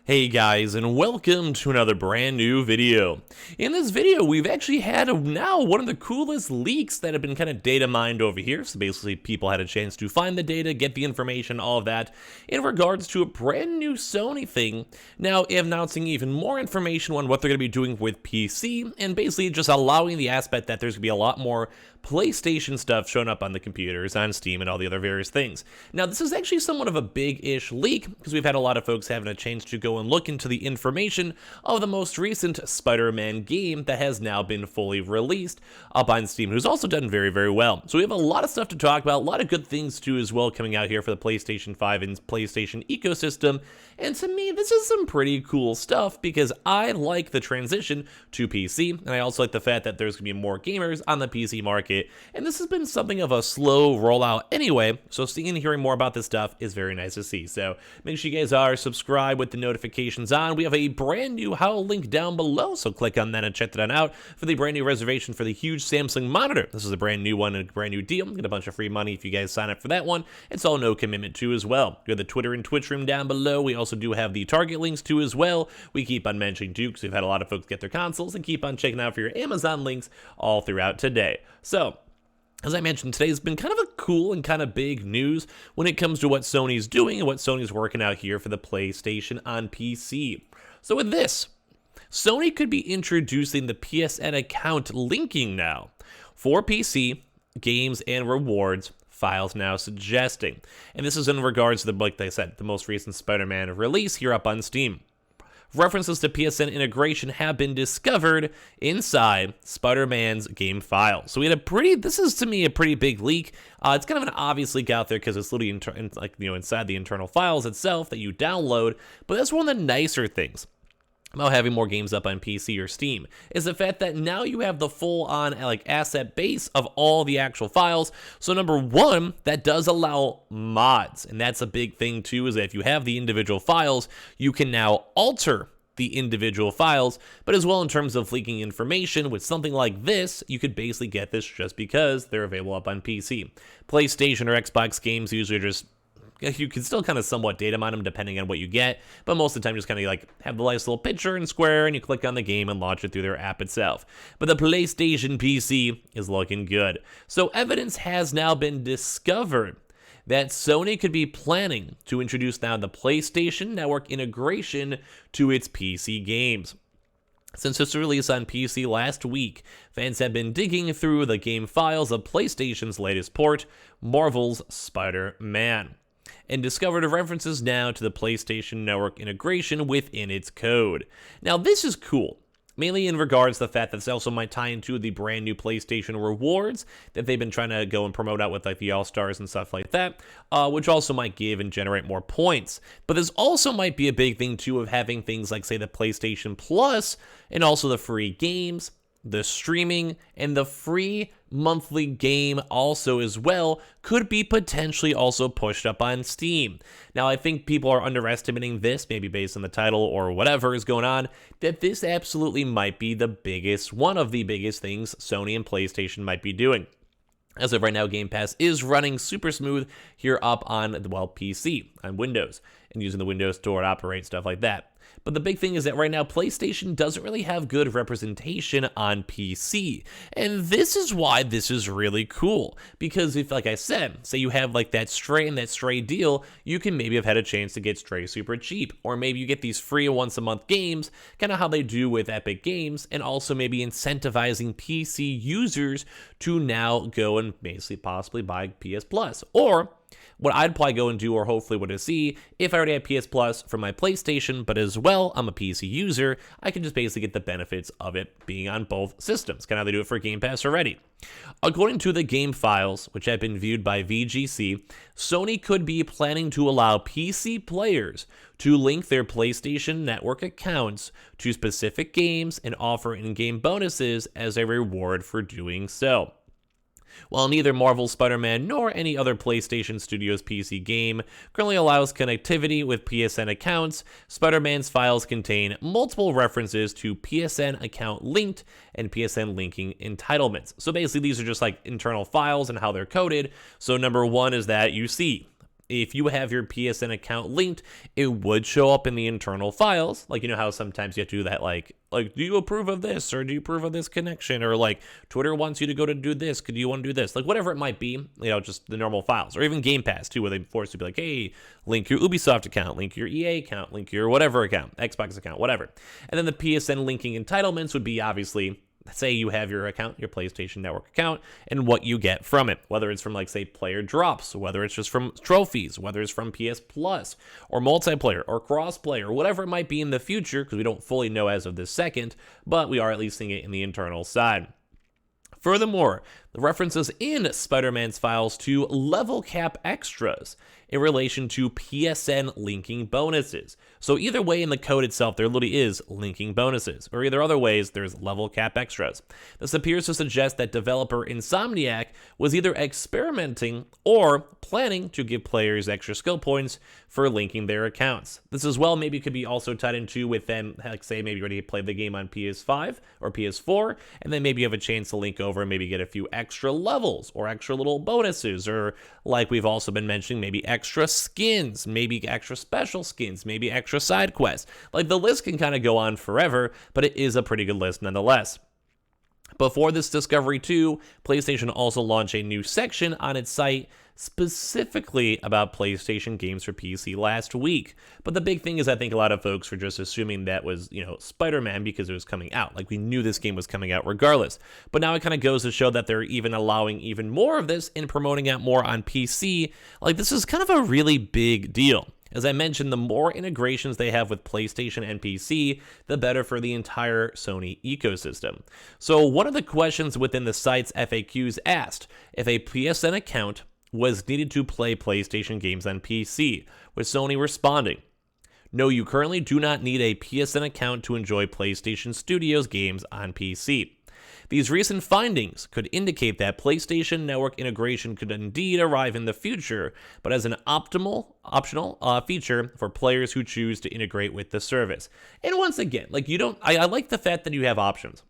Hey guys, and welcome to another brand new video. In this video, we've actually had now one of the coolest leaks that have been kind of data mined over here. So basically, people had a chance to find the data, get the information, all of that, in regards to a brand new Sony thing. Now, announcing even more information on what they're going to be doing with PC, and basically just allowing the aspect that there's going to be a lot more PlayStation stuff showing up on the computers, on Steam, and all the other various things. Now, this is actually somewhat of a big-ish leak, because we've had a lot of folks having a chance to go and look into the information of the most recent Spider-Man game that has now been fully released up on Steam, who's also done very, very well. So we have a lot of stuff to talk about, a lot of good things too as well coming out here for the PlayStation 5 and PlayStation ecosystem, and to me, this is some pretty cool stuff because I like the transition to PC, and I also like the fact that there's going to be more gamers on the PC market, and this has been something of a slow rollout anyway, so seeing and hearing more about this stuff is very nice to see. So make sure you guys are subscribed with the notifications on. We have a brand new Howl link down below, so click on that and check that out for the brand new reservation for the huge Samsung monitor. This is a brand new one and a brand new deal. Get a bunch of free money if you guys sign up for that one. It's all no commitment too as well. We have the Twitter and Twitch room down below. We also do have the Target links too as well. We keep on mentioning too because we've had a lot of folks get their consoles, and keep on checking out for your Amazon links all throughout today. So as I mentioned, today has been kind of a cool and kind of big news when it comes to what Sony's doing and what Sony's working out here for the PlayStation on PC. So with this, Sony could be introducing the PSN account linking now for PC, games, and rewards. Files now suggesting. And this is in regards to like I said, the most recent Spider-Man release here up on Steam. References to PSN integration have been discovered inside Spider-Man's game file. So we had this is to me a pretty big leak. It's kind of an obvious leak out there because it's literally inside the internal files itself that you download. But that's one of the nicer things about having more games up on PC or Steam, is the fact that now you have the full-on asset base of all the actual files. So number one, that does allow mods, and that's a big thing too, is that if you have the individual files, you can now alter the individual files, but as well in terms of leaking information with something like this, you could basically get this just because they're available up on PC. PlayStation or Xbox games usually just you can still kind of somewhat data mine them depending on what you get, but most of the time just kind of have the nice little picture and square, and you click on the game and launch it through their app itself. But the PlayStation PC is looking good. So evidence has now been discovered that Sony could be planning to introduce now the PlayStation Network integration to its PC games. Since its release on PC last week, fans have been digging through the game files of PlayStation's latest port, Marvel's Spider-Man, and discovered references now to the PlayStation Network integration within its code. Now this is cool, mainly in regards to the fact that this also might tie into the brand new PlayStation rewards that they've been trying to go and promote out with the All-Stars and stuff like that, which also might give and generate more points. But this also might be a big thing too of having things like, say, the PlayStation Plus and also the free games, the streaming, and the free monthly game also as well could be potentially also pushed up on Steam. Now, I think people are underestimating this, maybe based on the title or whatever is going on, that this absolutely might be one of the biggest things Sony and PlayStation might be doing. As of right now, Game Pass is running super smooth here up on, PC, on Windows, and using the Windows Store to operate, stuff like that. But the big thing is that right now, PlayStation doesn't really have good representation on PC. And this is why this is really cool. Because if, like I said, say you have that Stray deal, you can maybe have had a chance to get Stray super cheap. Or maybe you get these free once-a-month games, kind of how they do with Epic Games, and also maybe incentivizing PC users to now go and basically possibly buy PS Plus. Or what I'd probably go and do, or hopefully what I see, if I already have PS Plus for my PlayStation, but as well, I'm a PC user, I can just basically get the benefits of it being on both systems. Kind of how they do it for Game Pass already. According to the game files, which have been viewed by VGC, Sony could be planning to allow PC players to link their PlayStation Network accounts to specific games and offer in-game bonuses as a reward for doing so. While neither Marvel's Spider-Man nor any other PlayStation Studios PC game currently allows connectivity with PSN accounts, Spider-Man's files contain multiple references to PSN account linked and PSN linking entitlements. So basically these are just internal files and how they're coded. So number one is that you see if you have your PSN account linked, it would show up in the internal files. Like, you know how sometimes you have to do that, like, do you approve of this, or do you approve of this connection, or like Twitter wants you to go to do this, could you want to do this, like whatever it might be, you know, just the normal files, or even Game Pass too, where they force you to be like, hey, link your Ubisoft account, link your EA account, link your whatever account, Xbox account, whatever. And then the PSN linking entitlements would be obviously, say you have your account, your PlayStation Network account, and what you get from it, whether it's from, like, say, player drops, whether it's just from trophies, whether it's from PS Plus, or multiplayer, or crossplay, or whatever it might be in the future, because we don't fully know as of this second, but we are at least seeing it in the internal side. Furthermore, the references in Spider-Man's files to level cap extras in relation to PSN linking bonuses. So either way in the code itself, there literally is linking bonuses, or either other ways, there's level cap extras. This appears to suggest that developer Insomniac was either experimenting or planning to give players extra skill points for linking their accounts. This as well maybe could be also tied into with them, like say maybe you already played the game on PS5 or PS4, and then maybe you have a chance to link over and maybe get a few extra levels or extra little bonuses, or like we've also been mentioning, maybe extra skins, maybe extra special skins, maybe extra side quests. Like the list can kind of go on forever, but it is a pretty good list nonetheless. Before this Discovery 2, PlayStation also launched a new section on its site specifically about PlayStation games for PC last week. But the big thing is I think a lot of folks were just assuming that was, you know, Spider-Man because it was coming out. Like we knew this game was coming out regardless. But now it kind of goes to show that they're even allowing even more of this and promoting it more on PC. Like this is kind of a really big deal. As I mentioned, the more integrations they have with PlayStation and PC, the better for the entire Sony ecosystem. So one of the questions within the site's FAQs asked if a PSN account was needed to play PlayStation games on PC, with Sony responding, "No, you currently do not need a PSN account to enjoy PlayStation Studios games on PC." These recent findings could indicate that PlayStation Network integration could indeed arrive in the future, but as an optional feature for players who choose to integrate with the service. And once again, like I like the fact that you have options.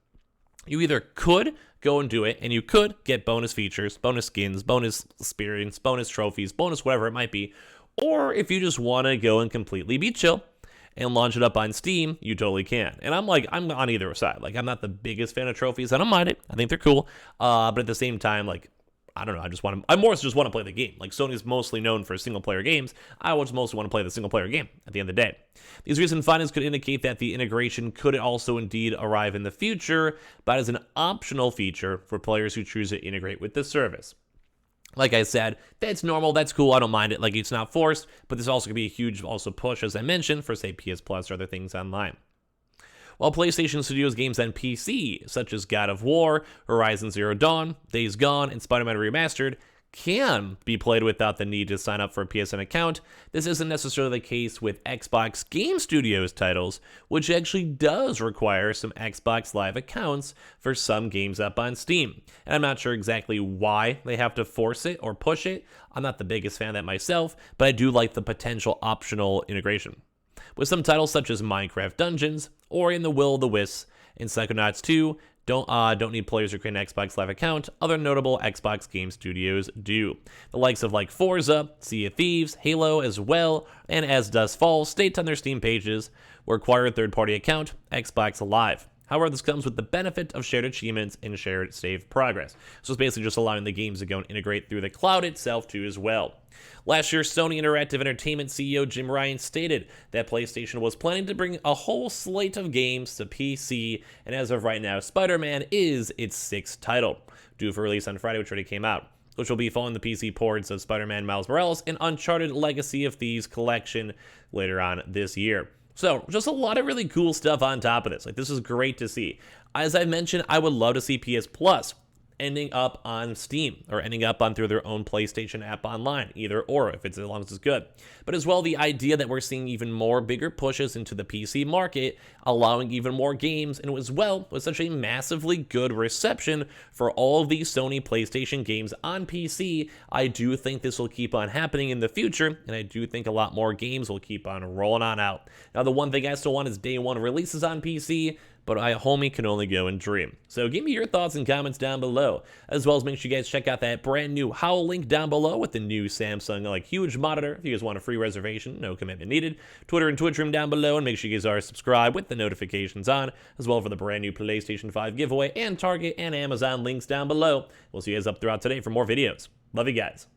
You either could go and do it, and you could get bonus features, bonus skins, bonus experience, bonus trophies, bonus whatever it might be, or if you just want to go and completely be chill and launch it up on Steam, you totally can. And I'm on either side. Like, I'm not the biggest fan of trophies. I don't mind it. I think they're cool. But at the same time, like, I don't know. I more just want to play the game. Like, Sony's mostly known for single-player games. I just mostly want to play the single-player game at the end of the day. These recent findings could indicate that the integration could also indeed arrive in the future, but as an optional feature for players who choose to integrate with the service. Like I said, that's normal, that's cool, I don't mind it, like it's not forced, but this also could be a huge push, as I mentioned, for say PS Plus or other things online. While PlayStation Studios games on PC, such as God of War, Horizon Zero Dawn, Days Gone, and Spider-Man Remastered, can be played without the need to sign up for a PSN account, this isn't necessarily the case with Xbox Game Studios titles, which actually does require some Xbox Live accounts for some games up on Steam. And I'm not sure exactly why they have to force it or push it. I'm not the biggest fan of that myself, but I do like the potential optional integration. With some titles such as Minecraft Dungeons, or in the Will of the Wisps, and Psychonauts 2, don't need players to create an Xbox Live account. Other notable Xbox Game Studios do. The likes of like Forza, Sea of Thieves, Halo as well, and As Dusk Falls state on their Steam pages will require a third-party account, Xbox Live. However, this comes with the benefit of shared achievements and shared save progress. So it's basically just allowing the games to go and integrate through the cloud itself too as well. Last year, Sony Interactive Entertainment CEO Jim Ryan stated that PlayStation was planning to bring a whole slate of games to PC, and as of right now, Spider-Man is its 6th title, due for release on Friday, which already came out, which will be following the PC ports of Spider-Man Miles Morales and Uncharted Legacy of Thieves collection later on this year. So, just a lot of really cool stuff on top of this. Like, this is great to see. As I mentioned, I would love to see PS Plus ending up on Steam, or ending up on through their own PlayStation app online, either or, if it's as long as it's good. But as well, the idea that we're seeing even more bigger pushes into the PC market, allowing even more games, and as well, with such a massively good reception for all of these Sony PlayStation games on PC, I do think this will keep on happening in the future, and I do think a lot more games will keep on rolling on out. Now, the one thing I still want is day one releases on PC, but a homie can only go and dream. So give me your thoughts and comments down below, as well as make sure you guys check out that brand new Howl link down below with the new Samsung huge monitor. If you guys want a free reservation, no commitment needed. Twitter and Twitch room down below, and make sure you guys are subscribed with the notifications on, as well for the brand new PlayStation 5 giveaway, and Target and Amazon links down below. We'll see you guys up throughout today for more videos. Love you guys.